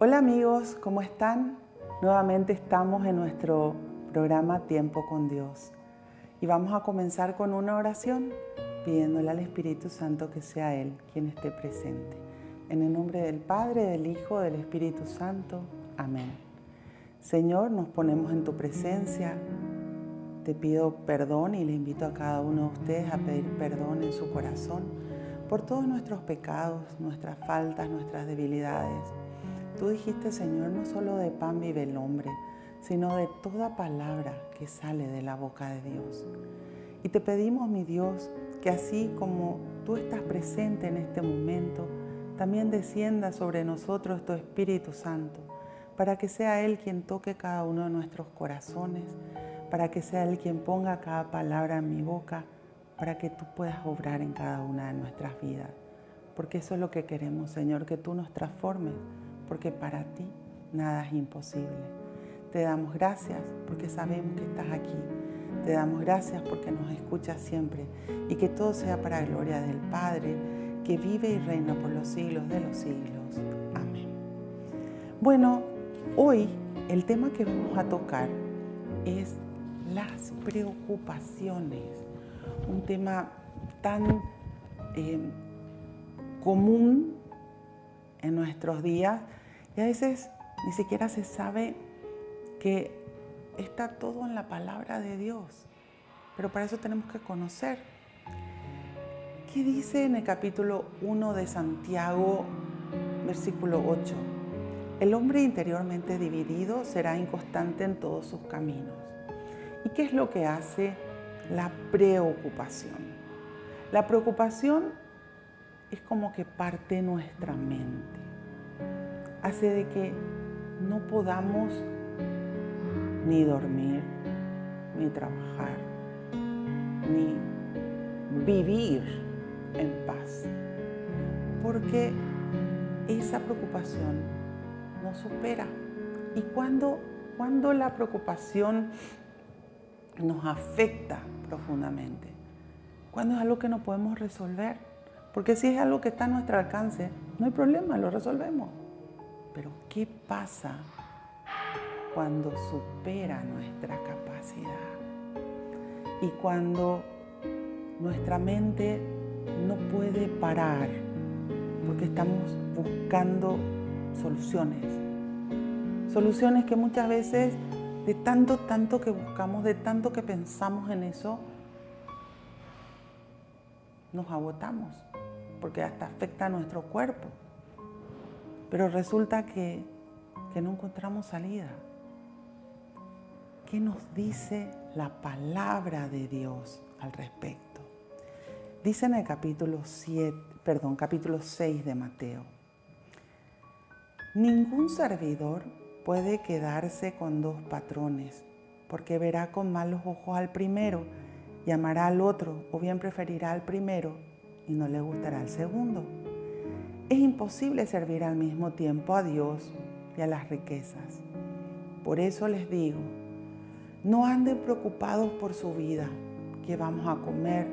Hola amigos, ¿cómo están? Nuevamente estamos en nuestro programa Tiempo con Dios y vamos a comenzar con una oración pidiéndole al Espíritu Santo que sea Él quien esté presente. En el nombre del Padre, del Hijo, del Espíritu Santo. Amén. Señor, nos ponemos en tu presencia. Te pido perdón y le invito a cada uno de ustedes a pedir perdón en su corazón por todos nuestros pecados, nuestras faltas, nuestras debilidades. Tú dijiste, Señor, no solo de pan vive el hombre, sino de toda palabra que sale de la boca de Dios. Y te pedimos, mi Dios, que así como tú estás presente en este momento, también descienda sobre nosotros tu Espíritu Santo, para que sea Él quien toque cada uno de nuestros corazones, para que sea Él quien ponga cada palabra en mi boca, para que tú puedas obrar en cada una de nuestras vidas. Porque eso es lo que queremos, Señor, que tú nos transformes, porque para ti nada es imposible. Te damos gracias porque sabemos que estás aquí. Te damos gracias porque nos escuchas siempre y que todo sea para la gloria del Padre, que vive y reina por los siglos de los siglos. Amén. Bueno, hoy el tema que vamos a tocar es las preocupaciones, un tema tan común en nuestros días y a veces ni siquiera se sabe que está todo en la palabra de Dios, pero para eso tenemos que conocer. ¿Qué dice en el capítulo 1 de Santiago, versículo 8? El hombre interiormente dividido será inconstante en todos sus caminos. ¿Y qué es lo que hace la preocupación? La preocupación es como que parte nuestra mente. Hace de que no podamos ni dormir, ni trabajar, ni vivir en paz. Porque esa preocupación nos supera. Y cuando la preocupación nos afecta profundamente, cuando es algo que no podemos resolver, porque si es algo que está a nuestro alcance, no hay problema, lo resolvemos. Pero ¿qué pasa cuando supera nuestra capacidad? Y cuando nuestra mente no puede parar porque estamos buscando soluciones. Soluciones que muchas veces de tanto que buscamos, de tanto que pensamos en eso, nos agotamos porque hasta afecta a nuestro cuerpo. Pero resulta que no encontramos salida. ¿Qué nos dice la palabra de Dios al respecto? Dice en el capítulo 6 de Mateo: ningún servidor puede quedarse con dos patrones, porque verá con malos ojos al primero y amará al otro, o bien preferirá al primero y no le gustará al segundo. Es imposible servir al mismo tiempo a Dios y a las riquezas. Por eso les digo, no anden preocupados por su vida, qué vamos a comer,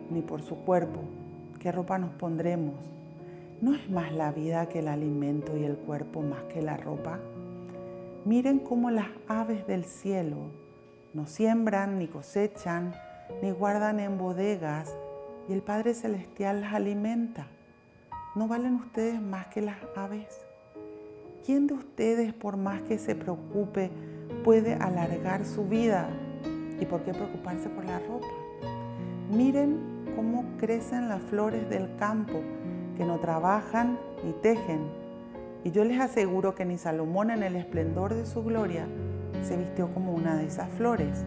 ni por su cuerpo, qué ropa nos pondremos. ¿No es más la vida que el alimento y el cuerpo más que la ropa? Miren cómo las aves del cielo no siembran, ni cosechan, ni guardan en bodegas, y el Padre Celestial las alimenta. ¿No valen ustedes más que las aves? ¿Quién de ustedes, por más que se preocupe, puede alargar su vida? ¿Y por qué preocuparse por la ropa? Miren cómo crecen las flores del campo, que no trabajan ni tejen. Y yo les aseguro que ni Salomón, en el esplendor de su gloria, se vistió como una de esas flores.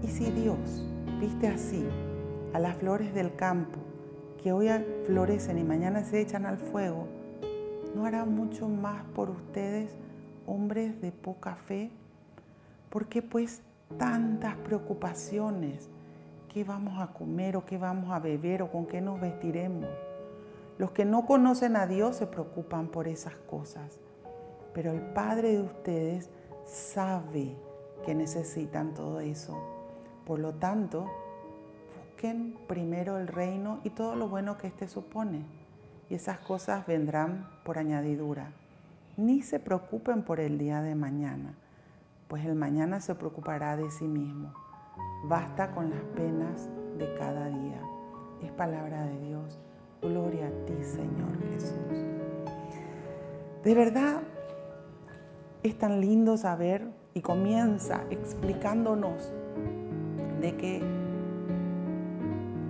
Y si Dios viste así a las flores del campo, que hoy florecen y mañana se echan al fuego, ¿no hará mucho más por ustedes, hombres de poca fe? ¿Por qué pues tantas preocupaciones? ¿Qué vamos a comer o qué vamos a beber o con qué nos vestiremos? Los que no conocen a Dios se preocupan por esas cosas, pero el Padre de ustedes sabe que necesitan todo eso. Por lo tanto, busquen primero el reino y todo lo bueno que éste supone, y esas cosas vendrán por añadidura. ni se preocupen por el día de mañana, pues el mañana se preocupará de sí mismo. Basta con las penas de cada día. Es palabra de Dios. Gloria a ti, Señor Jesús. De verdad, es tan lindo saber, y comienza explicándonos de que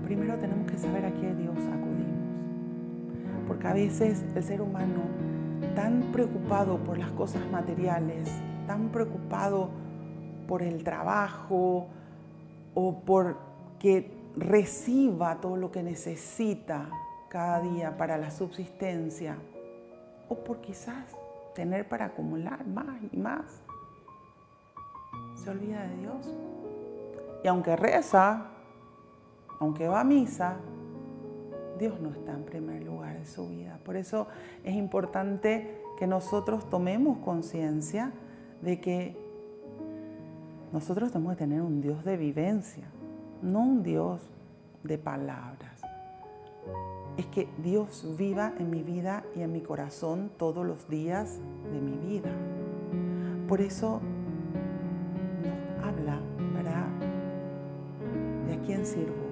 primero tenemos que saber a qué Dios acudimos. Porque a veces el ser humano, tan preocupado por las cosas materiales, tan preocupado por el trabajo o por que reciba todo lo que necesita cada día para la subsistencia, o por quizás tener para acumular más y más, se olvida de Dios. Y aunque reza, aunque va a misa, Dios no está en primer lugar de su vida. Por eso es importante que nosotros tomemos conciencia de que nosotros tenemos que tener un Dios de vivencia, no un Dios de palabras. Es que Dios viva en mi vida y en mi corazón todos los días de mi vida. Por eso nos habla, ¿verdad? ¿De a quién sirvo?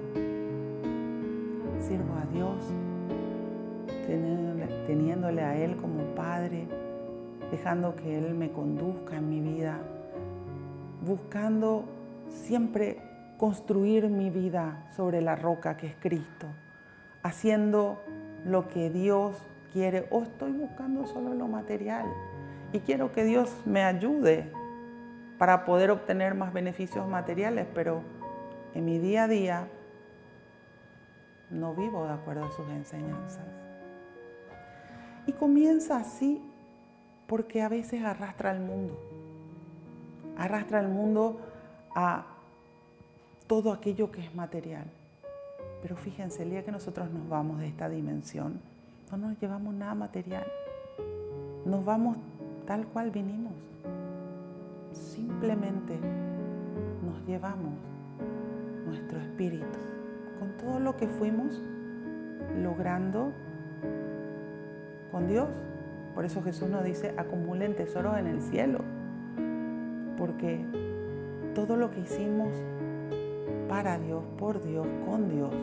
Sirvo a Dios, teniéndole a Él como Padre, dejando que Él me conduzca en mi vida, buscando siempre construir mi vida sobre la roca que es Cristo, haciendo lo que Dios quiere, o estoy buscando solo lo material y quiero que Dios me ayude para poder obtener más beneficios materiales, pero en mi día a día no vivo de acuerdo a sus enseñanzas. Y comienza así porque a veces arrastra al mundo a todo aquello que es material. Pero fíjense, el día que nosotros nos vamos de esta dimensión, no nos llevamos nada material. Nos vamos tal cual vinimos. Simplemente nos llevamos nuestro espíritu con todo lo que fuimos logrando con Dios. Por eso Jesús nos dice, acumulen tesoros en el cielo. Porque todo lo que hicimos para Dios, por Dios, con Dios,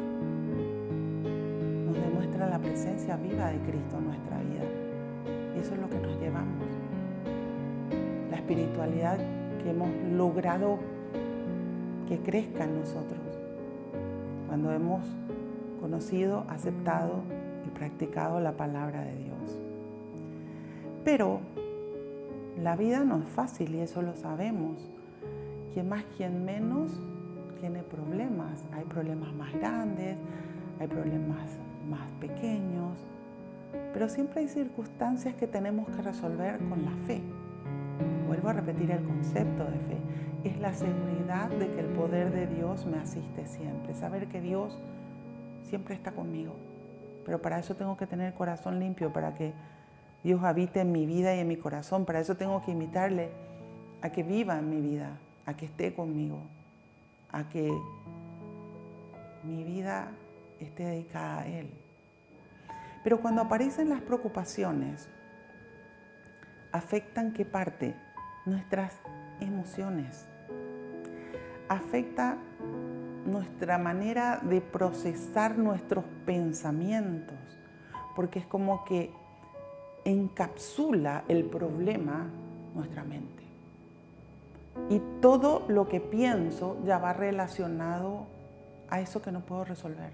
nos demuestra la presencia viva de Cristo en nuestra vida. Y eso es lo que nos llevamos. La espiritualidad que hemos logrado que crezca en nosotros. Cuando hemos conocido, aceptado y practicado la palabra de Dios. Pero la vida no es fácil y eso lo sabemos. Quien más, quien menos tiene problemas. Hay problemas más grandes, hay problemas más pequeños, pero siempre hay circunstancias que tenemos que resolver con la fe. Vuelvo a repetir el concepto de fe. Es la seguridad de que el poder de Dios me asiste siempre. Saber que Dios siempre está conmigo. Pero para eso tengo que tener el corazón limpio, para que Dios habite en mi vida y en mi corazón. Para eso tengo que invitarle a que viva en mi vida, a que esté conmigo, a que mi vida esté dedicada a Él. Pero cuando aparecen las preocupaciones, afectan ¿qué parte? Nuestras emociones. Afecta nuestra manera de procesar nuestros pensamientos, porque es como que encapsula el problema nuestra mente. Y todo lo que pienso ya va relacionado a eso que no puedo resolver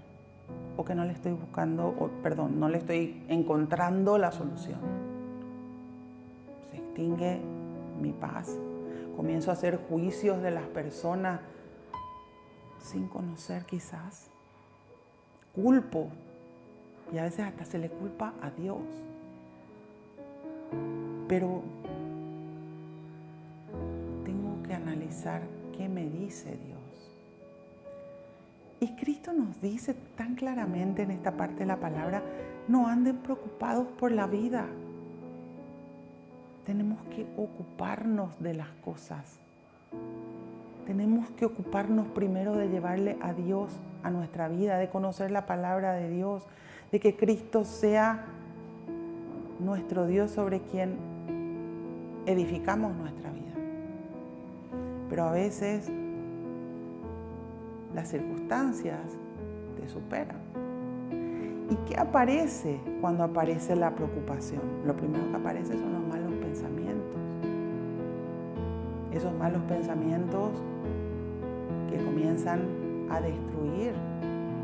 o que no le estoy buscando, no le estoy encontrando la solución. Se extingue mi paz. Comienzo a hacer juicios de las personas sin conocer quizás. Culpo y a veces hasta se le culpa a Dios. Pero tengo que analizar qué me dice Dios. Y Cristo nos dice tan claramente en esta parte de la palabra, no anden preocupados por la vida. Tenemos que ocuparnos de las cosas. Tenemos que ocuparnos primero de llevarle a Dios a nuestra vida, de conocer la palabra de Dios, de que Cristo sea nuestro Dios sobre quien edificamos nuestra vida. Pero a veces las circunstancias te superan. ¿Y qué aparece cuando aparece la preocupación? Lo primero que aparece son los malos pensamientos. Esos malos pensamientos que comienzan a destruir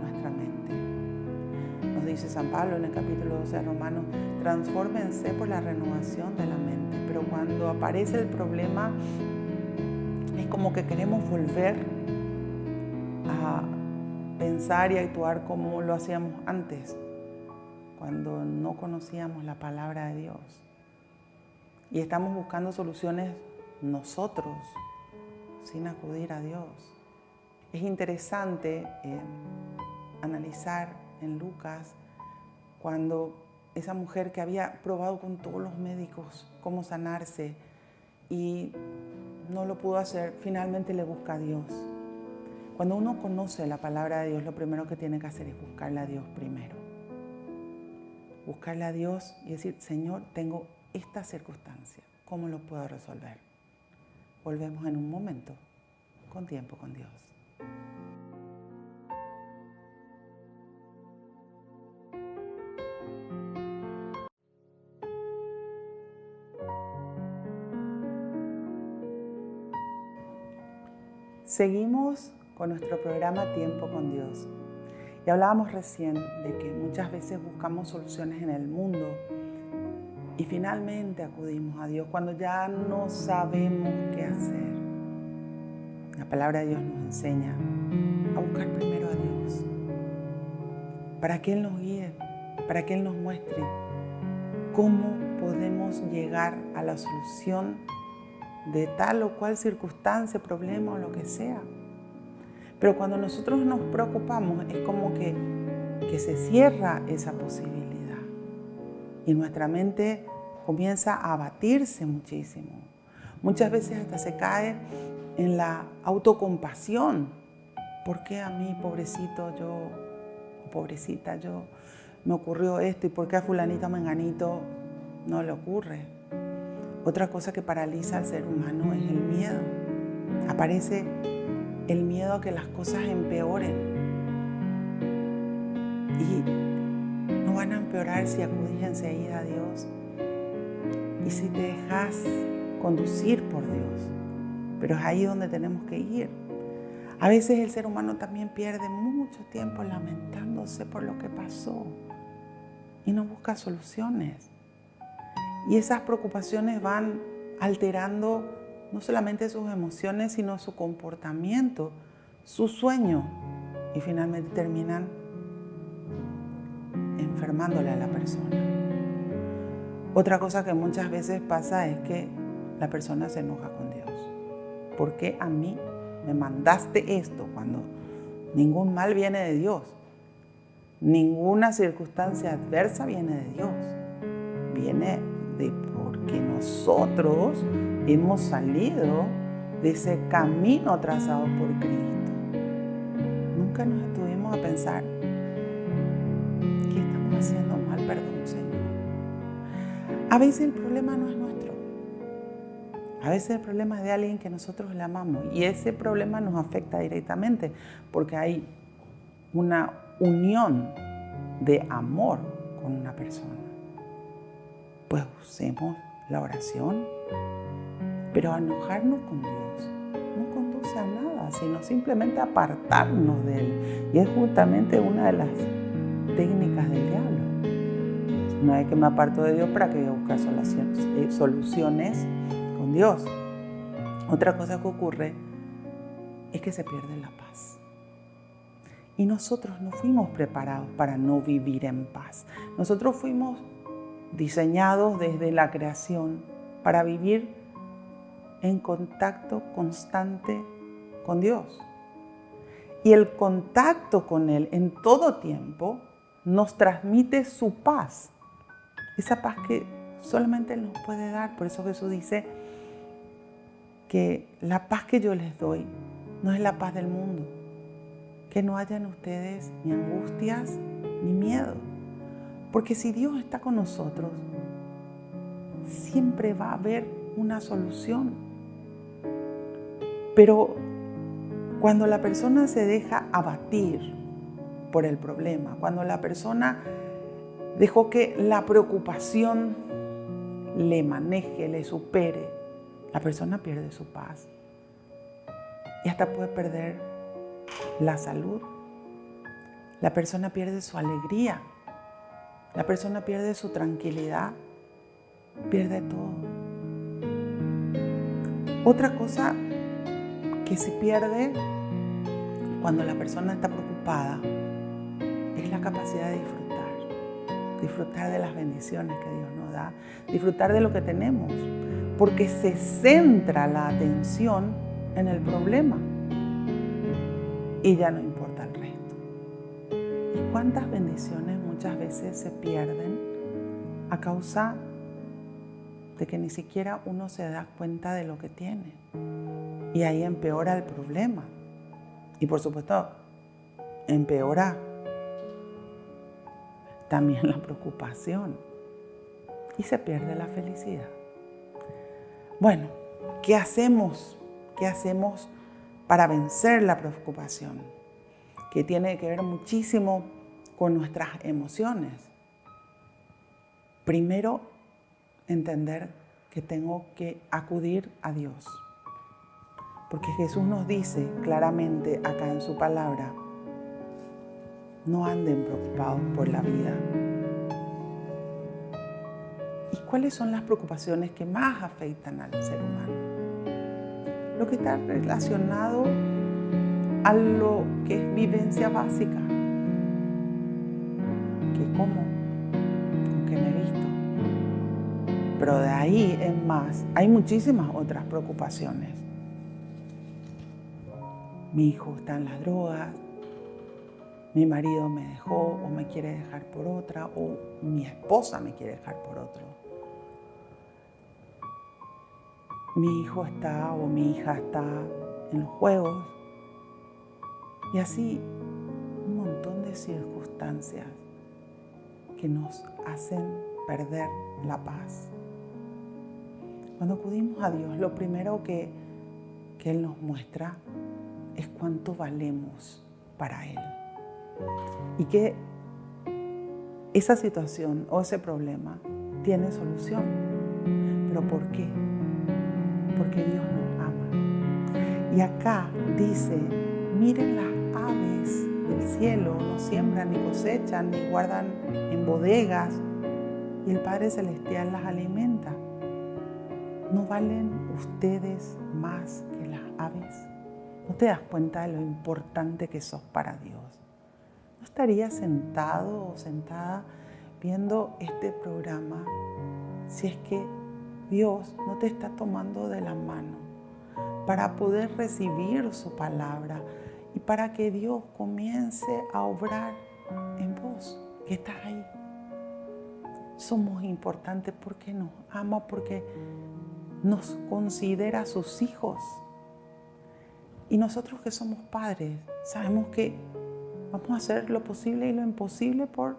nuestra mente. Nos dice San Pablo en el capítulo 12 de Romanos, transfórmense por la renovación de la mente. Pero cuando aparece el problema, es como que queremos volver a pensar y actuar como lo hacíamos antes, cuando no conocíamos la palabra de Dios. Y estamos buscando soluciones nosotros, sin acudir a Dios. Es interesante analizar en Lucas cuando esa mujer que había probado con todos los médicos cómo sanarse y no lo pudo hacer, finalmente le busca a Dios. Cuando uno conoce la palabra de Dios, lo primero que tiene que hacer es buscarle a Dios primero. Buscarle a Dios y decir, Señor, tengo esta circunstancia, ¿cómo lo puedo resolver? Volvemos en un momento con Tiempo con Dios. Seguimos con nuestro programa Tiempo con Dios. Y hablábamos recién de que muchas veces buscamos soluciones en el mundo y finalmente acudimos a Dios cuando ya no sabemos qué hacer. La palabra de Dios nos enseña a buscar primero a Dios, para que Él nos guíe, para que Él nos muestre cómo podemos llegar a la solución de tal o cual circunstancia, problema o lo que sea. Pero cuando nosotros nos preocupamos es como que se cierra esa posibilidad y nuestra mente comienza a abatirse muchísimo. Muchas veces hasta se cae en la autocompasión. ¿Por qué a mí, pobrecito, yo, pobrecita, yo, me ocurrió esto? ¿Y por qué a fulanito, menganito no le ocurre? Otra cosa que paraliza al ser humano es el miedo. Aparece el miedo a que las cosas empeoren. Y no van a empeorar si acudís enseguida a Dios y si te dejas conducir por Dios. Pero es ahí donde tenemos que ir. A veces el ser humano también pierde mucho tiempo lamentándose por lo que pasó y no busca soluciones. Y esas preocupaciones van alterando no solamente sus emociones, sino su comportamiento, su sueño, y finalmente terminan enfermándole a la persona. Otra cosa que muchas veces pasa es que la persona se enoja con Dios. ¿Por qué a mí me mandaste esto cuando ningún mal viene de Dios? Ninguna circunstancia adversa viene de Dios. Viene de porque nosotros hemos salido de ese camino trazado por Cristo. Nunca nos detuvimos a pensar, ¿qué estamos haciendo mal? Perdón, Señor. A veces el problema no es nuestro. A veces el problema es de alguien que nosotros le amamos y ese problema nos afecta directamente porque hay una unión de amor con una persona. Pues usemos la oración, pero enojarnos con Dios no conduce a nada, sino simplemente apartarnos de Él. Y es justamente una de las técnicas del diablo. No es que me aparto de Dios para que yo busque soluciones con Dios. Otra cosa que ocurre es que se pierde la paz. Y nosotros no fuimos preparados para no vivir en paz. Nosotros fuimos diseñados desde la creación para vivir en contacto constante con Dios. Y el contacto con Él en todo tiempo nos transmite su paz. Esa paz que solamente Él nos puede dar. Por eso Jesús dice que la paz que yo les doy no es la paz del mundo. Que no haya en ustedes ni angustias ni miedo. Porque si Dios está con nosotros, siempre va a haber una solución. Pero cuando la persona se deja abatir por el problema, cuando la persona dejó que la preocupación le maneje, le supere, la persona pierde su paz y hasta puede perder la salud. La persona pierde su alegría, la persona pierde su tranquilidad, pierde todo. Otra cosa que se pierde cuando la persona está preocupada es la capacidad de disfrutar de las bendiciones que Dios nos da, disfrutar de lo que tenemos, porque se centra la atención en el problema y ya no importa el resto. ¿Y cuántas bendiciones muchas veces se pierden a causa de que ni siquiera uno se da cuenta de lo que tiene? Y ahí empeora el problema. Y por supuesto, empeora también la preocupación. Y se pierde la felicidad. Bueno, ¿qué hacemos? ¿Qué hacemos para vencer la preocupación? Que tiene que ver muchísimo con nuestras emociones. Primero, entender que tengo que acudir a Dios. Porque Jesús nos dice claramente acá en su palabra, no anden preocupados por la vida. ¿Y cuáles son las preocupaciones que más afectan al ser humano? Lo que está relacionado a lo que es vivencia básica. ¿Qué como? ¿Con qué me visto? Pero de ahí en más, hay muchísimas otras preocupaciones. Mi hijo está en las drogas, mi marido me dejó o me quiere dejar por otra, o mi esposa me quiere dejar por otro. Mi hijo está o mi hija está en los juegos. Y así un montón de circunstancias que nos hacen perder la paz. Cuando acudimos a Dios, lo primero que Él nos muestra es cuánto valemos para Él. Y que esa situación o ese problema tiene solución. ¿Pero por qué? Porque Dios nos ama. Y acá dice, miren las aves del cielo, no siembran ni cosechan ni guardan en bodegas y el Padre Celestial las alimenta. ¿No valen ustedes más que las aves? ¿No te das cuenta de lo importante que sos para Dios? ¿No estarías sentado o sentada viendo este programa si es que Dios no te está tomando de la mano para poder recibir su palabra y para que Dios comience a obrar en vos, que estás ahí? Somos importantes porque nos ama, porque nos considera sus hijos. Y nosotros que somos padres, sabemos que vamos a hacer lo posible y lo imposible por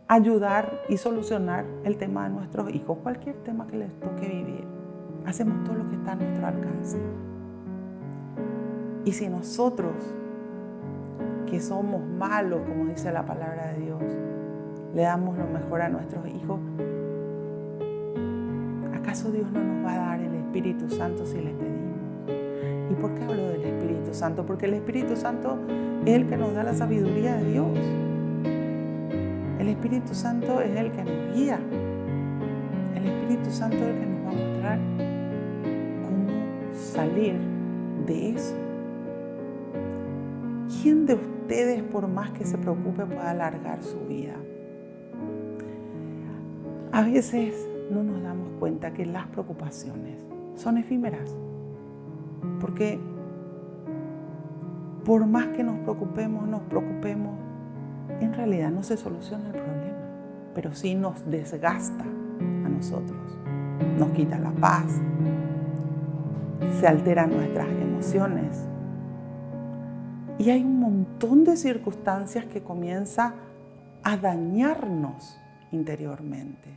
ayudar y solucionar el tema de nuestros hijos, cualquier tema que les toque vivir. Hacemos todo lo que está a nuestro alcance. Y si nosotros, que somos malos, como dice la palabra de Dios, le damos lo mejor a nuestros hijos, ¿acaso Dios no nos va a dar el Espíritu Santo si le pedimos? ¿Y por qué hablo del Espíritu Santo? Porque el Espíritu Santo es el que nos da la sabiduría de Dios. El Espíritu Santo es el que nos guía. El Espíritu Santo es el que nos va a mostrar cómo salir de eso. ¿Quién de ustedes, por más que se preocupe, puede alargar su vida? A veces no nos damos cuenta que las preocupaciones son efímeras. Porque por más que nos preocupemos, en realidad no se soluciona el problema, pero sí nos desgasta a nosotros, nos quita la paz, se alteran nuestras emociones y hay un montón de circunstancias que comienzan a dañarnos interiormente.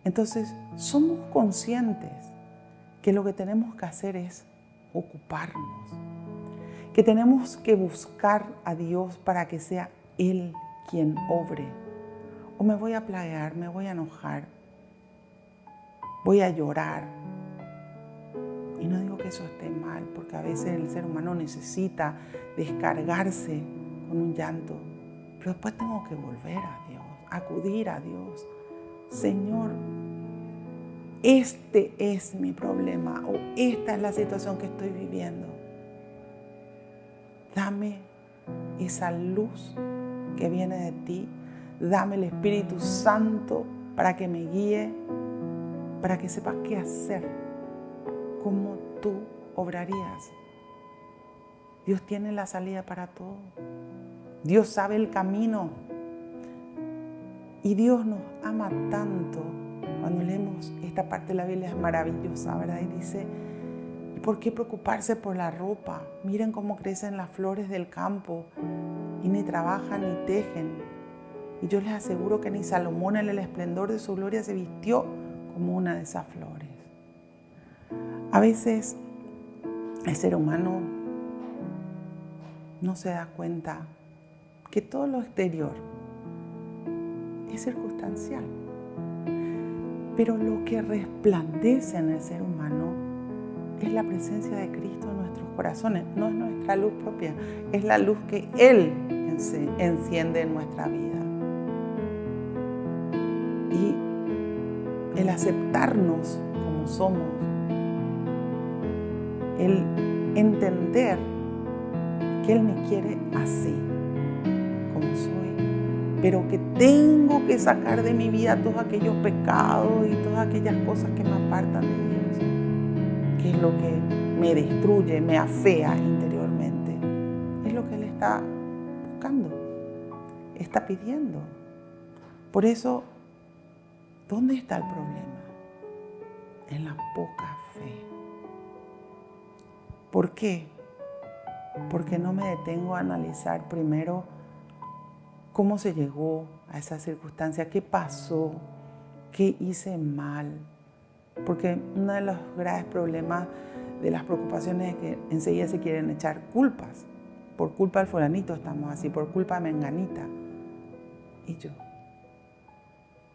Entonces, somos conscientes que lo que tenemos que hacer es ocuparnos, que tenemos que buscar a Dios para que sea Él quien obre. O me voy a plaguear, me voy a enojar, voy a llorar. Y no digo que eso esté mal, porque a veces el ser humano necesita descargarse con un llanto, pero después tengo que volver a Dios, acudir a Dios. Señor, este es mi problema o esta es la situación que estoy viviendo. Dame esa luz que viene de ti. Dame el Espíritu Santo para que me guíe, para que sepa qué hacer, cómo tú obrarías. Dios tiene la salida para todo. Dios sabe el camino. Y Dios nos ama tanto. Cuando leemos esta parte de la Biblia es maravillosa, ¿verdad? Y dice, ¿por qué preocuparse por la ropa? Miren cómo crecen las flores del campo y ni trabajan ni tejen. Y yo les aseguro que ni Salomón en el esplendor de su gloria se vistió como una de esas flores. A veces el ser humano no se da cuenta que todo lo exterior es circunstancial. Pero lo que resplandece en el ser humano es la presencia de Cristo en nuestros corazones. No es nuestra luz propia, es la luz que Él enciende en nuestra vida. Y el aceptarnos como somos, el entender que Él me quiere así, como soy, pero que tengo que sacar de mi vida todos aquellos pecados y todas aquellas cosas que me apartan de Dios, que es lo que me destruye, me afea interiormente. Es lo que Él está buscando, está pidiendo. Por eso, ¿dónde está el problema? En la poca fe. ¿Por qué? Porque no me detengo a analizar primero cómo se llegó a esa circunstancia, qué pasó, qué hice mal. Porque uno de los graves problemas de las preocupaciones es que enseguida se quieren echar culpas. Por culpa del fulanito estamos así, por culpa de menganita. Y yo.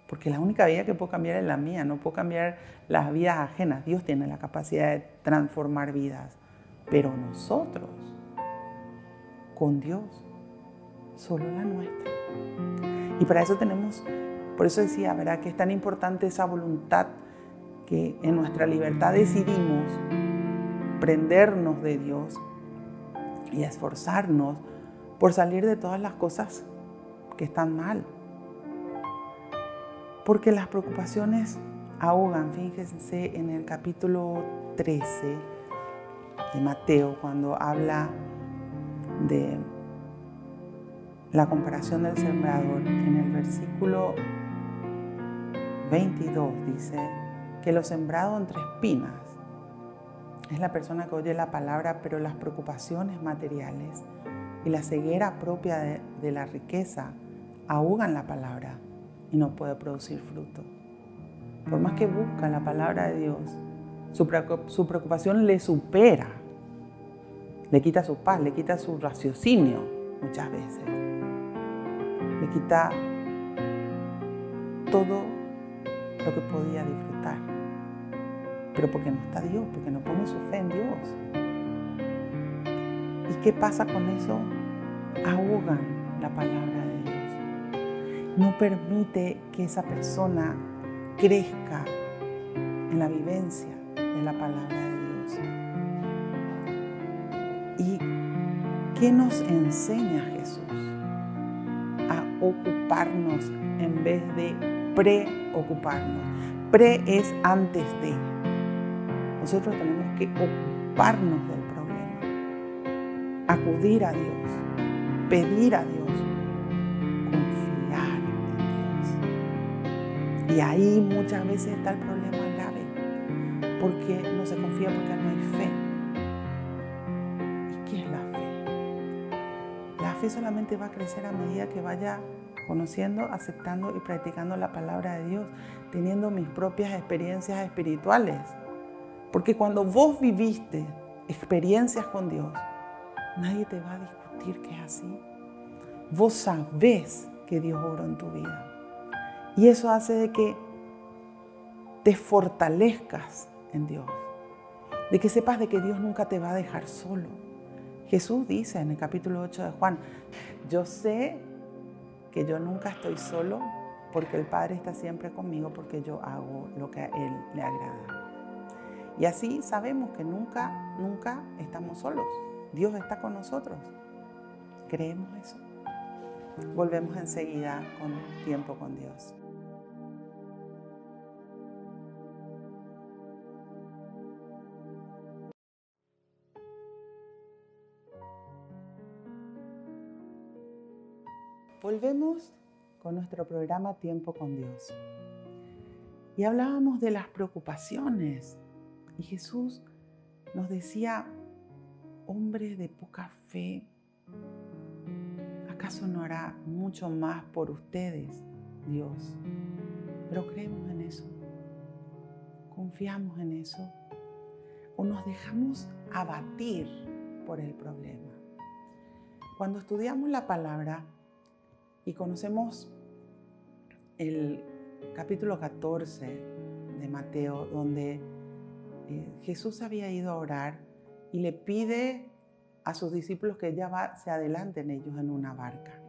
Porque la única vida que puedo cambiar es la mía, no puedo cambiar las vidas ajenas. Dios tiene la capacidad de transformar vidas. Pero nosotros, con Dios, solo la nuestra. Y para eso por eso decía, ¿verdad?, que es tan importante esa voluntad que en nuestra libertad decidimos prendernos de Dios y esforzarnos por salir de todas las cosas que están mal. Porque las preocupaciones ahogan. Fíjense en el capítulo 13 de Mateo, cuando habla de la comparación del sembrador. En el versículo 22 dice que lo sembrado entre espinas es la persona que oye la palabra, pero las preocupaciones materiales y la ceguera propia de la riqueza ahogan la palabra y no puede producir fruto. Por más que busca la palabra de Dios, su preocupación le supera, le quita su paz, le quita su raciocinio muchas veces, le quita todo lo que podía disfrutar. Pero porque no está Dios, porque no pone su fe en Dios. ¿Y qué pasa con eso? Ahogan la palabra de Dios. No permite que esa persona crezca en la vivencia de la palabra de Dios. ¿Y qué nos enseña Jesús? A ocuparnos en vez de preocuparnos. Pre es antes de. Nosotros tenemos que ocuparnos del problema, acudir a Dios, pedir a Dios, confiar en Dios. Y ahí muchas veces está el problema grave, porque no se confía porque no hay fe. ¿Y qué es la fe? La fe solamente va a crecer a medida que vaya conociendo, aceptando y practicando la palabra de Dios, teniendo mis propias experiencias espirituales. Porque cuando vos viviste experiencias con Dios, nadie te va a discutir que es así. Vos sabés que Dios obró en tu vida. Y eso hace de que te fortalezcas en Dios. De que sepas de que Dios nunca te va a dejar solo. Jesús dice en el capítulo 8 de Juan, yo sé que yo nunca estoy solo porque el Padre está siempre conmigo porque yo hago lo que a Él le agrada. Y así sabemos que nunca estamos solos. Dios está con nosotros. ¿Creemos eso? Volvemos enseguida con Tiempo con Dios. Volvemos con nuestro programa Tiempo con Dios. Y hablábamos de las preocupaciones. Y Jesús nos decía, hombres de poca fe, ¿acaso no hará mucho más por ustedes, Dios? Pero creemos en eso. Confiamos en eso. O nos dejamos abatir por el problema. Cuando estudiamos la palabra y conocemos el capítulo 14 de Mateo, donde Jesús había ido a orar y le pide a sus discípulos que ya se adelanten ellos en una barca.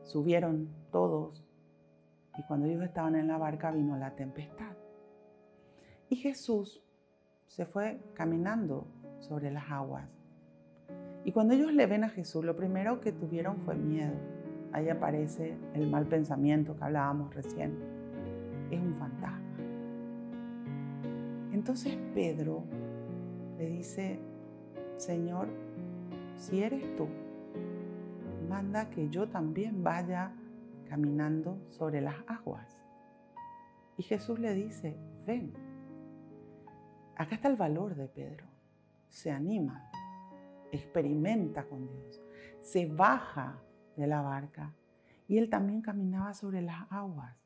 Subieron todos y cuando ellos estaban en la barca vino la tempestad. Y Jesús se fue caminando sobre las aguas. Y cuando ellos le ven a Jesús, lo primero que tuvieron fue miedo. Ahí aparece el mal pensamiento que hablábamos recién. Es un fantasma. Entonces Pedro le dice, Señor, si eres tú, manda que yo también vaya caminando sobre las aguas. Y Jesús le dice, ven. Acá está el valor de Pedro. Se anima, experimenta con Dios, se baja de la barca y él también caminaba sobre las aguas,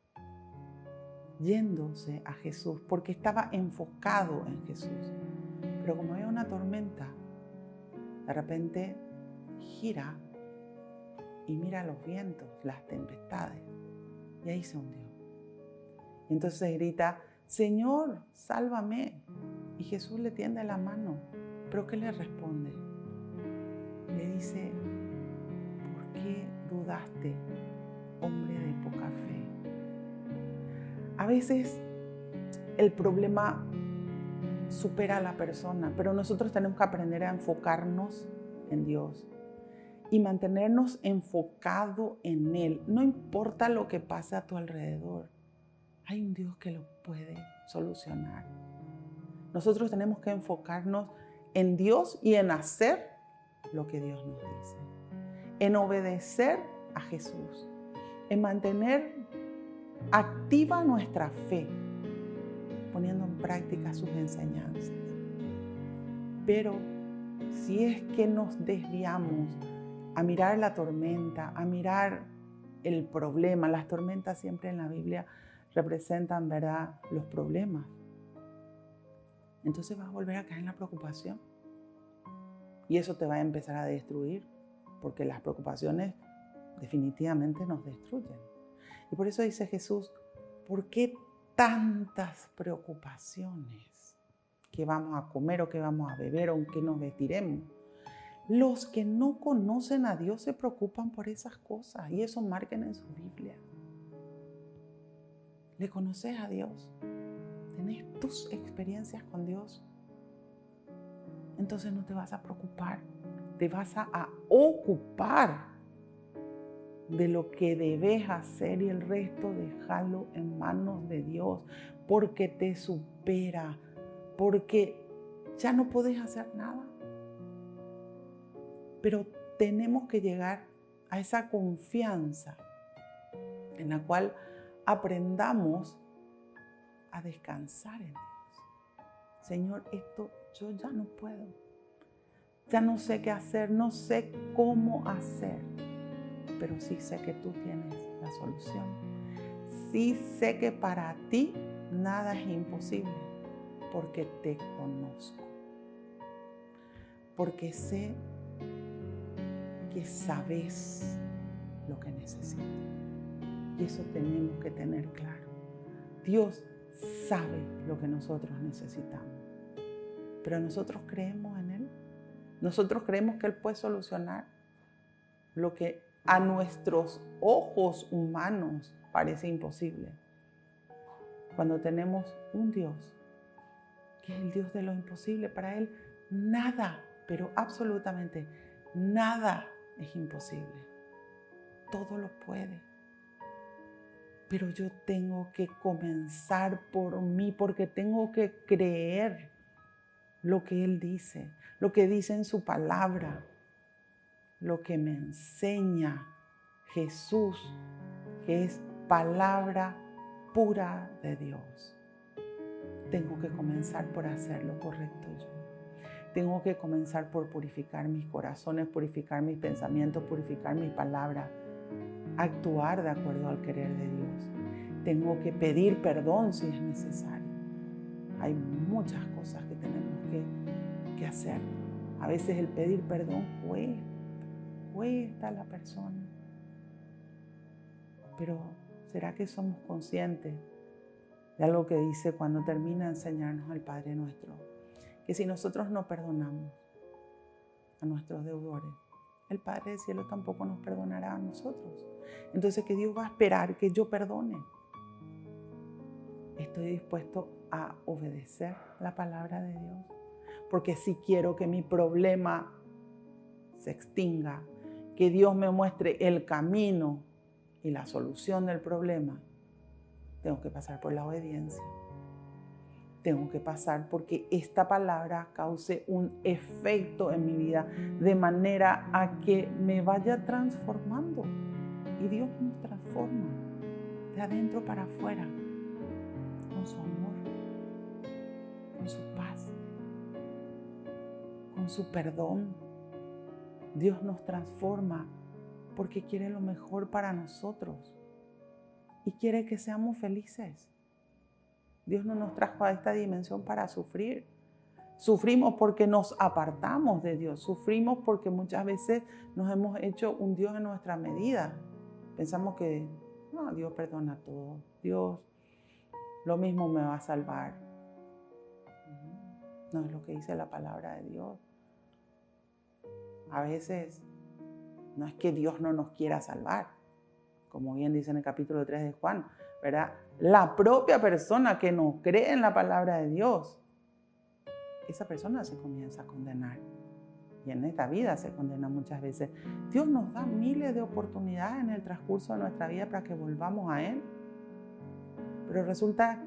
yéndose a Jesús porque estaba enfocado en Jesús. Pero como había una tormenta, de repente gira y mira los vientos, las tempestades, y ahí se hundió. Y entonces grita, Señor, sálvame. Y Jesús le tiende la mano. ¿Pero qué le responde? Le dice, ¿por qué dudaste, hombre de poca fe? A veces el problema supera a la persona, pero nosotros tenemos que aprender a enfocarnos en Dios y mantenernos enfocados en Él. No importa lo que pase a tu alrededor, hay un Dios que lo puede solucionar. Nosotros tenemos que enfocarnos en Dios y en hacer lo que Dios nos dice, en obedecer a Jesús, en mantener activa nuestra fe, poniendo en práctica sus enseñanzas. Pero si es que nos desviamos a mirar la tormenta, a mirar el problema, las tormentas siempre en la Biblia representan, ¿verdad?, los problemas. Entonces vas a volver a caer en la preocupación. Y eso te va a empezar a destruir, porque las preocupaciones definitivamente nos destruyen. Y por eso dice Jesús, ¿por qué tantas preocupaciones? ¿Qué vamos a comer o qué vamos a beber o en qué nos vestiremos? Los que no conocen a Dios se preocupan por esas cosas y eso marquen en su Biblia. ¿Le conoces a Dios? ¿Tenés tus experiencias con Dios? Entonces no te vas a preocupar, te vas a ocupar de lo que debes hacer y el resto dejarlo en manos de Dios, porque te supera, porque ya no podés hacer nada. Pero tenemos que llegar a esa confianza en la cual aprendamos a descansar en Dios. Señor, esto yo ya no puedo. Ya no sé qué hacer, no sé cómo hacer, pero sí sé que tú tienes la solución. Sí sé que para ti nada es imposible, porque te conozco. Porque sé que sabes lo que necesito. Y eso tenemos que tener claro. Dios sabe lo que nosotros necesitamos. Pero nosotros creemos en Él. Nosotros creemos que Él puede solucionar lo que a nuestros ojos humanos parece imposible. Cuando tenemos un Dios, que es el Dios de lo imposible, para Él nada, pero absolutamente nada es imposible. Todo lo puede. Pero yo tengo que comenzar por mí, porque tengo que creer lo que Él dice, lo que dice en su palabra, lo que me enseña Jesús, que es palabra pura de Dios. Tengo que comenzar por hacer lo correcto yo. Tengo que comenzar por purificar mis corazones, purificar mis pensamientos, purificar mis palabras, actuar de acuerdo al querer de Dios. Tengo que pedir perdón si es necesario. Hay muchas cosas que tenemos que hacer. A veces el pedir perdón cuesta a la persona. Pero ¿será que somos conscientes de algo que dice cuando termina de enseñarnos el Padre Nuestro? Que si nosotros no perdonamos a nuestros deudores, el Padre del Cielo tampoco nos perdonará a nosotros. Entonces, que Dios va a esperar que yo perdone. Estoy dispuesto a obedecer la palabra de Dios. Porque si quiero que mi problema se extinga, que Dios me muestre el camino y la solución del problema, tengo que pasar por la obediencia. Tengo que pasar porque esta palabra cause un efecto en mi vida de manera a que me vaya transformando. Y Dios nos transforma de adentro para afuera con su amor, con su paz, con su perdón. Dios nos transforma porque quiere lo mejor para nosotros y quiere que seamos felices. Dios no nos trajo a esta dimensión para sufrir. Sufrimos porque nos apartamos de Dios. Sufrimos porque muchas veces nos hemos hecho un Dios en nuestra medida. Pensamos que no, Dios perdona todo. Dios lo mismo me va a salvar. No es lo que dice la palabra de Dios. A veces no es que Dios no nos quiera salvar, como bien dice en el capítulo 3 de Juan, ¿verdad? La propia persona que no cree en la palabra de Dios, esa persona se comienza a condenar. Y en esta vida se condena muchas veces. Dios nos da miles de oportunidades en el transcurso de nuestra vida para que volvamos a Él. Pero resulta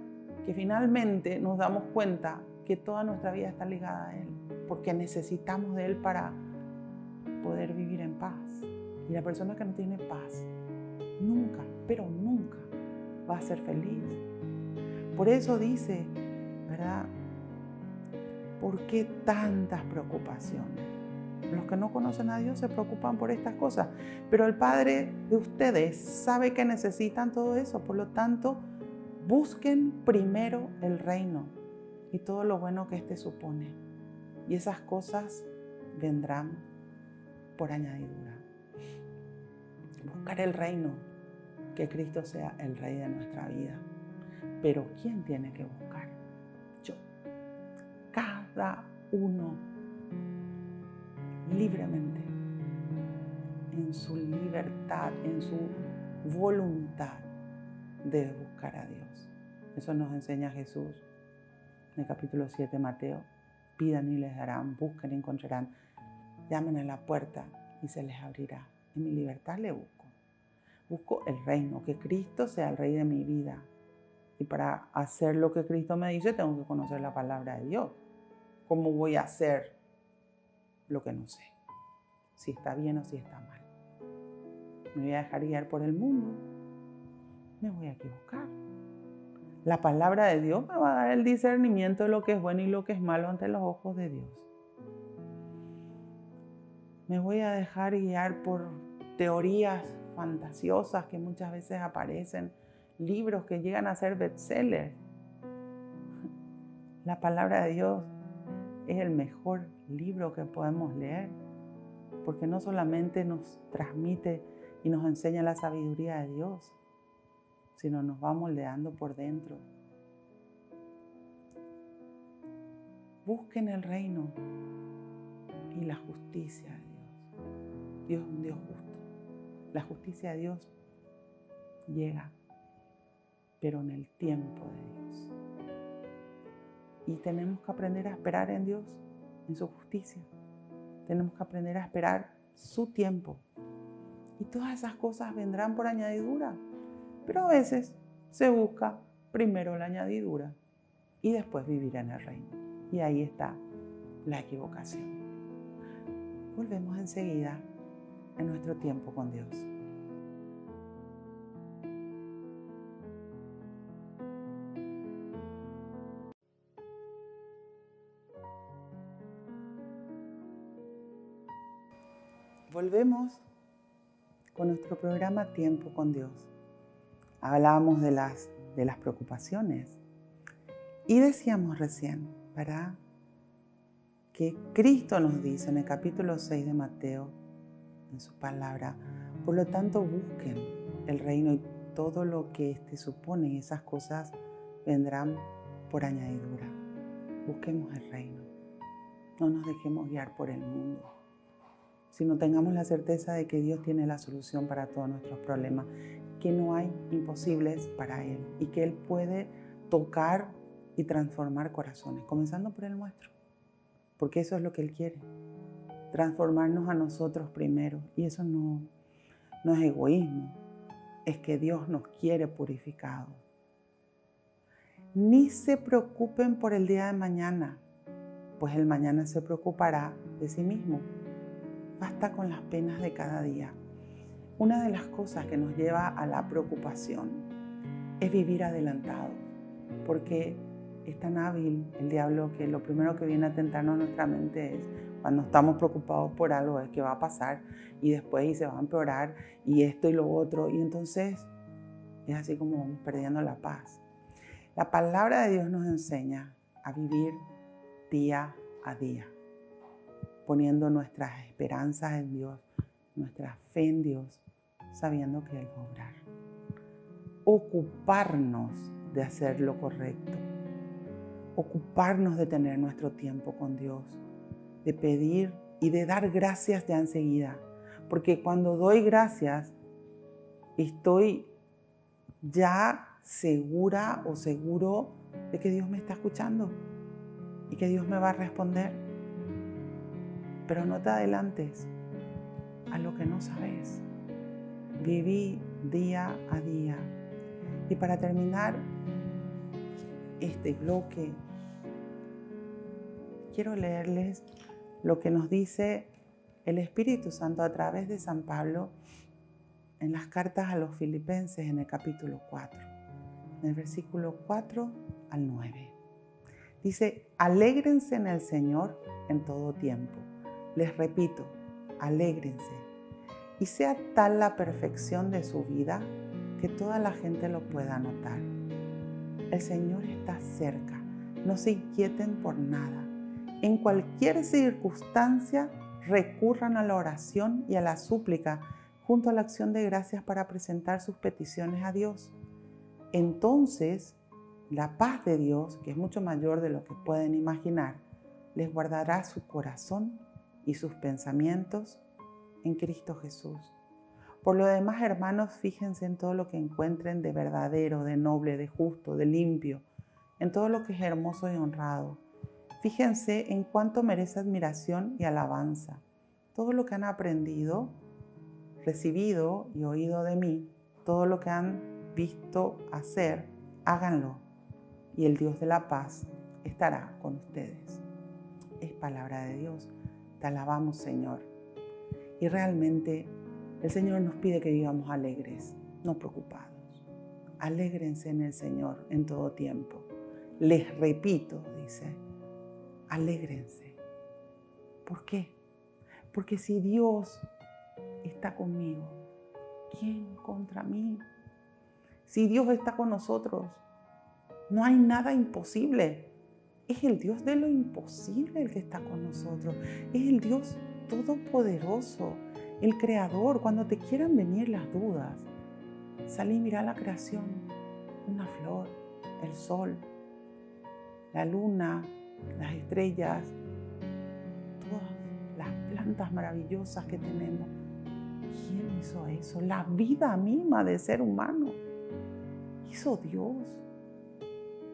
que finalmente nos damos cuenta que toda nuestra vida está ligada a Él, porque necesitamos de Él para poder vivir en paz. Y la persona que no tiene paz nunca, pero nunca va a ser feliz. Por eso dice, ¿verdad? ¿Por qué tantas preocupaciones? Los que no conocen a Dios se preocupan por estas cosas, pero el Padre de ustedes sabe que necesitan todo eso. Por lo tanto, busquen primero el reino y todo lo bueno que éste supone. Y esas cosas vendrán por añadidura. Buscar el reino, que Cristo sea el Rey de nuestra vida. Pero ¿quién tiene que buscar? Yo. Cada uno libremente, en su libertad, en su voluntad, debe buscar a Dios. Eso nos enseña Jesús en el capítulo 7 de Mateo. Pidan y les darán, busquen y encontrarán, llamen a la puerta y se les abrirá. En mi libertad le busco. Busco el reino, que Cristo sea el Rey de mi vida. Y para hacer lo que Cristo me dice, tengo que conocer la palabra de Dios. ¿Cómo voy a hacer lo que no sé? Si está bien o si está mal. ¿Me voy a dejar guiar por el mundo? Me voy a equivocar. La palabra de Dios me va a dar el discernimiento de lo que es bueno y lo que es malo ante los ojos de Dios. Me voy a dejar guiar por teorías fantasiosas que muchas veces aparecen, libros que llegan a ser bestsellers. La palabra de Dios es el mejor libro que podemos leer, porque no solamente nos transmite y nos enseña la sabiduría de Dios, sino nos va moldeando por dentro. Busquen el reino y la justicia de Dios. Dios es un Dios justo. La justicia de Dios llega, pero en el tiempo de Dios. Y tenemos que aprender a esperar en Dios, en su justicia. Tenemos que aprender a esperar su tiempo. Y todas esas cosas vendrán por añadidura. Pero a veces se busca primero la añadidura y después vivir en el reino. Y ahí está la equivocación. Volvemos enseguida en nuestro tiempo con Dios. Volvemos con nuestro programa Tiempo con Dios. Hablábamos de las preocupaciones y decíamos recién, ¿verdad?, que Cristo nos dice en el capítulo 6 de Mateo, en su palabra, por lo tanto busquen el reino y todo lo que éste supone, y esas cosas vendrán por añadidura. Busquemos el reino. No nos dejemos guiar por el mundo, sino tengamos la certeza de que Dios tiene la solución para todos nuestros problemas, que no hay imposibles para Él y que Él puede tocar y transformar corazones, comenzando por el nuestro, porque eso es lo que Él quiere, transformarnos a nosotros primero. Y eso no es egoísmo, es que Dios nos quiere purificados. Ni se preocupen por el día de mañana, pues el mañana se preocupará de sí mismo. Basta con las penas de cada día. Una de las cosas que nos lleva a la preocupación es vivir adelantado, porque es tan hábil el diablo que lo primero que viene a tentarnos en nuestra mente es, cuando estamos preocupados por algo, es que va a pasar y después y se va a empeorar y esto y lo otro, y entonces es así como vamos perdiendo la paz. La palabra de Dios nos enseña a vivir día a día, poniendo nuestras esperanzas en Dios, nuestra fe en Dios, sabiendo que Él va a obrar. Ocuparnos de hacer lo correcto, ocuparnos de tener nuestro tiempo con Dios, de pedir y de dar gracias ya enseguida, porque cuando doy gracias estoy ya segura o seguro de que Dios me está escuchando y que Dios me va a responder. Pero no te adelantes a lo que no sabes. Viví día a día. Y para terminar este bloque, quiero leerles lo que nos dice el Espíritu Santo a través de San Pablo en las cartas a los Filipenses en el capítulo 4, en el versículo 4 al 9. Dice: alégrense en el Señor en todo tiempo. Les repito, alégrense. Y sea tal la perfección de su vida que toda la gente lo pueda notar. El Señor está cerca. No se inquieten por nada. En cualquier circunstancia, recurran a la oración y a la súplica junto a la acción de gracias para presentar sus peticiones a Dios. Entonces, la paz de Dios, que es mucho mayor de lo que pueden imaginar, les guardará su corazón y sus pensamientos en Cristo Jesús. Por lo demás, hermanos, fíjense en todo lo que encuentren de verdadero, de noble, de justo, de limpio, en todo lo que es hermoso y honrado. Fíjense en cuánto merece admiración y alabanza. Todo lo que han aprendido, recibido y oído de mí, todo lo que han visto hacer, háganlo, y el Dios de la paz estará con ustedes. Es palabra de Dios. Te alabamos, Señor. Y realmente el Señor nos pide que vivamos alegres, no preocupados. Alégrense en el Señor en todo tiempo. Les repito, dice, alégrense. ¿Por qué? Porque si Dios está conmigo, ¿quién contra mí? Si Dios está con nosotros, no hay nada imposible. Es el Dios de lo imposible el que está con nosotros. Es el Dios todopoderoso, el creador. Cuando te quieran venir las dudas, salí y mira la creación. Una flor, el sol, la luna, las estrellas, todas las plantas maravillosas que tenemos. ¿Quién hizo eso? La vida misma del ser humano hizo Dios.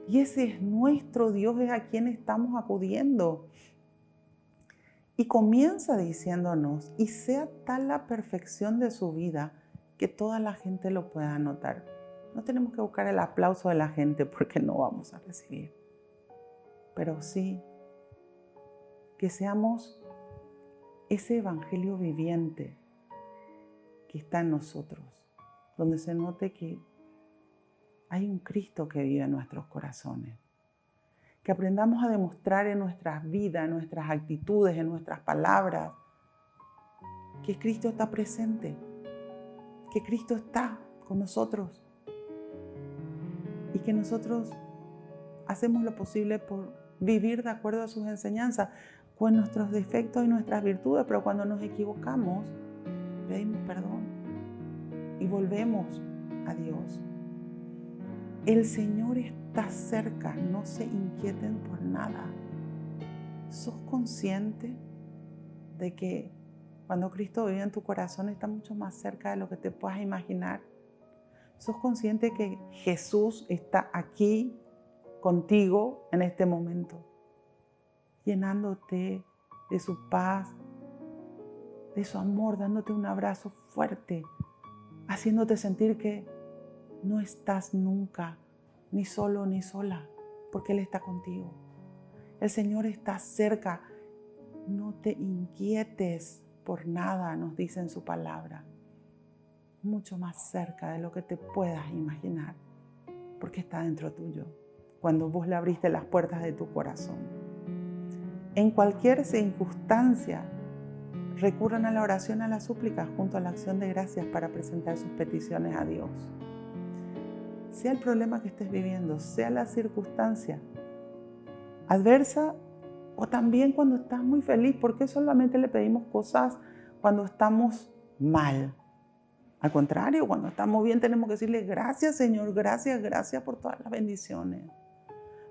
Y ese es nuestro Dios, es a quien estamos acudiendo. Y comienza diciéndonos, y sea tal la perfección de su vida que toda la gente lo pueda notar. No tenemos que buscar el aplauso de la gente porque no vamos a recibir. Pero sí que seamos ese evangelio viviente que está en nosotros, donde se note que hay un Cristo que vive en nuestros corazones. Que aprendamos a demostrar en nuestras vidas, en nuestras actitudes, en nuestras palabras, que Cristo está presente, que Cristo está con nosotros y que nosotros hacemos lo posible por vivir de acuerdo a sus enseñanzas, con nuestros defectos y nuestras virtudes, pero cuando nos equivocamos, pedimos perdón y volvemos a Dios. El Señor está cerca, no se inquieten por nada. ¿Sos consciente de que cuando Cristo vive en tu corazón está mucho más cerca de lo que te puedas imaginar? ¿Sos consciente que Jesús está aquí contigo en este momento, llenándote de su paz, de su amor, dándote un abrazo fuerte, haciéndote sentir que no estás nunca ni solo ni sola, porque Él está contigo? El Señor está cerca. No te inquietes por nada, nos dice en su palabra. Mucho más cerca de lo que te puedas imaginar, porque está dentro tuyo, cuando vos le abriste las puertas de tu corazón. En cualquier circunstancia, recurran a la oración, a la súplica, junto a la acción de gracias para presentar sus peticiones a Dios. Sea el problema que estés viviendo, sea la circunstancia adversa o también cuando estás muy feliz, porque solamente le pedimos cosas cuando estamos mal. Al contrario, cuando estamos bien tenemos que decirle gracias, Señor, gracias, gracias por todas las bendiciones.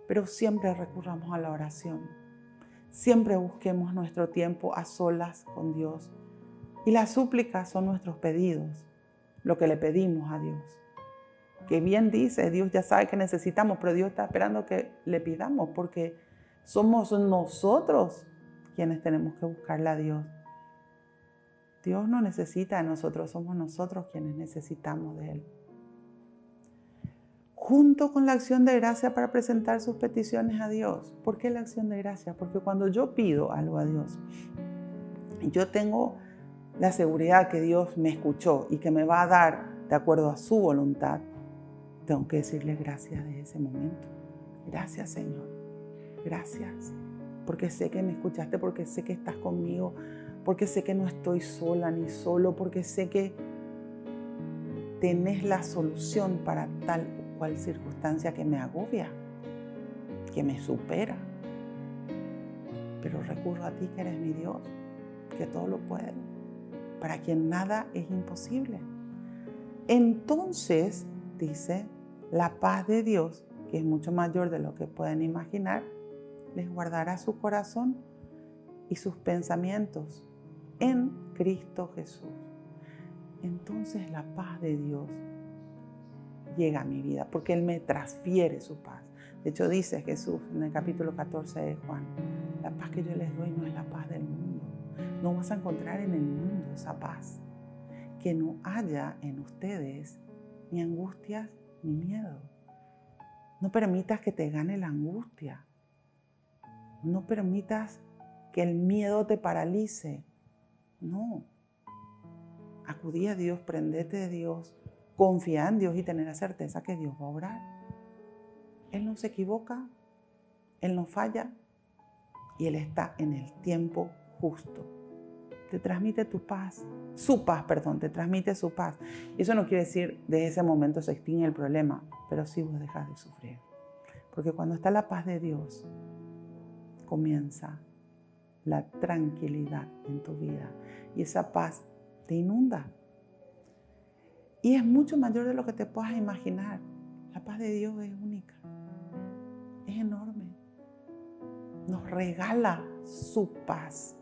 Pero siempre recurramos a la oración. Siempre busquemos nuestro tiempo a solas con Dios. Y las súplicas son nuestros pedidos, lo que le pedimos a Dios. Que bien dice, Dios ya sabe que necesitamos, pero Dios está esperando que le pidamos, porque somos nosotros quienes tenemos que buscarle a Dios. Dios no necesita de nosotros, somos nosotros quienes necesitamos de Él. Junto con la acción de gracia para presentar sus peticiones a Dios. ¿Por qué la acción de gracia? Porque cuando yo pido algo a Dios, yo tengo la seguridad que Dios me escuchó y que me va a dar de acuerdo a su voluntad. Tengo que decirle gracias de ese momento. Gracias, Señor. Gracias. Porque sé que me escuchaste, porque sé que estás conmigo, porque sé que no estoy sola ni solo, porque sé que tenés la solución para tal o cual circunstancia que me agobia, que me supera. Pero recurro a ti, que eres mi Dios, que todo lo puede, para quien nada es imposible. Entonces, dice, la paz de Dios, que es mucho mayor de lo que pueden imaginar, les guardará su corazón y sus pensamientos en Cristo Jesús. Entonces la paz de Dios llega a mi vida, porque Él me transfiere su paz. De hecho, dice Jesús en el capítulo 14 de Juan, la paz que yo les doy no es la paz del mundo. No vas a encontrar en el mundo esa paz, que no haya en ustedes ni angustias ni miedo. No permitas que te gane la angustia. No permitas que el miedo te paralice. No. Acudí a Dios, prendete de Dios, confía en Dios y tener la certeza que Dios va a obrar. Él no se equivoca, Él no falla y Él está en el tiempo justo. te transmite tu paz, te transmite su paz. Y eso no quiere decir de ese momento se extingue el problema, pero sí vos dejas de sufrir. Porque cuando está la paz de Dios, comienza la tranquilidad en tu vida y esa paz te inunda. Y es mucho mayor de lo que te puedas imaginar. La paz de Dios es única, es enorme. Nos regala su paz.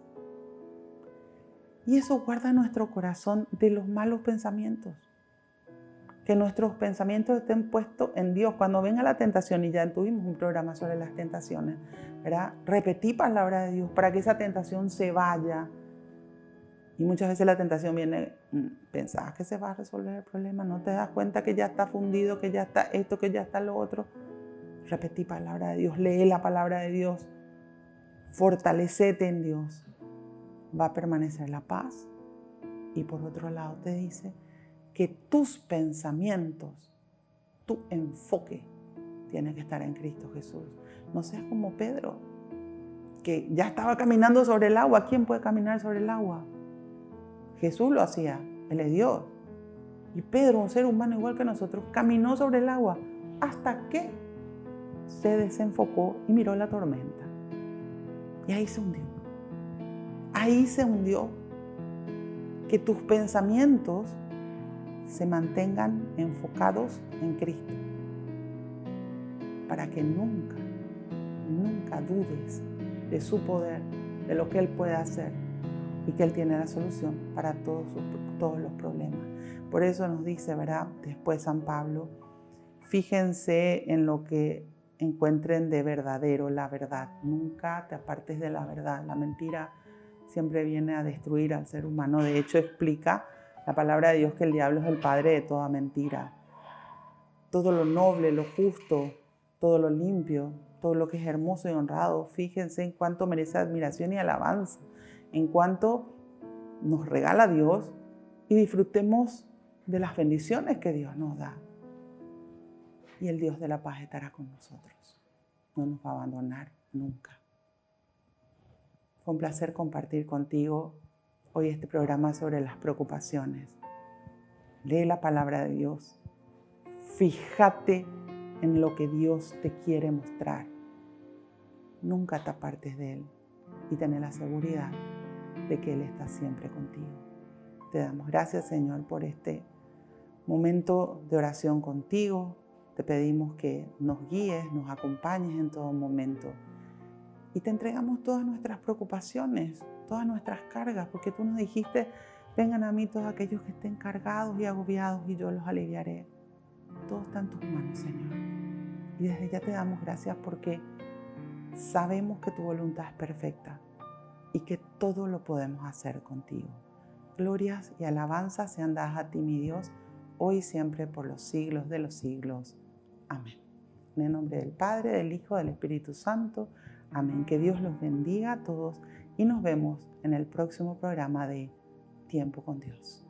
Y eso guarda nuestro corazón de los malos pensamientos. Que nuestros pensamientos estén puestos en Dios. Cuando venga la tentación, y ya tuvimos un programa sobre las tentaciones, ¿verdad? Repetí palabra de Dios para que esa tentación se vaya. Y muchas veces la tentación viene, pensás que se va a resolver el problema, no te das cuenta que ya está fundido, que ya está esto, que ya está lo otro. Repetí palabra de Dios, lee la palabra de Dios, fortalecete en Dios. Va a permanecer la paz. Y por otro lado te dice que tus pensamientos, tu enfoque tiene que estar en Cristo Jesús. No seas como Pedro, que ya estaba caminando sobre el agua. ¿Quién puede caminar sobre el agua? Jesús lo hacía, Él es Dios. Y Pedro, un ser humano igual que nosotros, caminó sobre el agua hasta que se desenfocó y miró la tormenta. Y ahí se hundió. Ahí se hundió. Que tus pensamientos se mantengan enfocados en Cristo, para que nunca, nunca dudes de su poder, de lo que Él puede hacer y que Él tiene la solución para todos los problemas. Por eso nos dice, ¿verdad? Después San Pablo, fíjense en lo que encuentren de verdadero, la verdad. Nunca te apartes de la verdad. La mentira siempre viene a destruir al ser humano. De hecho, explica la palabra de Dios que el diablo es el padre de toda mentira. Todo lo noble, lo justo, todo lo limpio, todo lo que es hermoso y honrado, fíjense en cuánto merece admiración y alabanza, en cuánto nos regala Dios, y disfrutemos de las bendiciones que Dios nos da. Y el Dios de la paz estará con nosotros. No nos va a abandonar nunca. Fue un placer compartir contigo hoy este programa sobre las preocupaciones. Lee la palabra de Dios. Fíjate en lo que Dios te quiere mostrar. Nunca te apartes de Él y ten la seguridad de que Él está siempre contigo. Te damos gracias, Señor, por este momento de oración contigo. Te pedimos que nos guíes, nos acompañes en todo momento. Y te entregamos todas nuestras preocupaciones, todas nuestras cargas, porque tú nos dijiste, vengan a mí todos aquellos que estén cargados y agobiados y yo los aliviaré. Todo está en tus manos, Señor. Y desde ya te damos gracias porque sabemos que tu voluntad es perfecta y que todo lo podemos hacer contigo. Glorias y alabanzas sean dadas a ti, mi Dios, hoy y siempre por los siglos de los siglos. Amén. En el nombre del Padre, del Hijo, del Espíritu Santo. Amén. Que Dios los bendiga a todos y nos vemos en el próximo programa de Tiempo con Dios.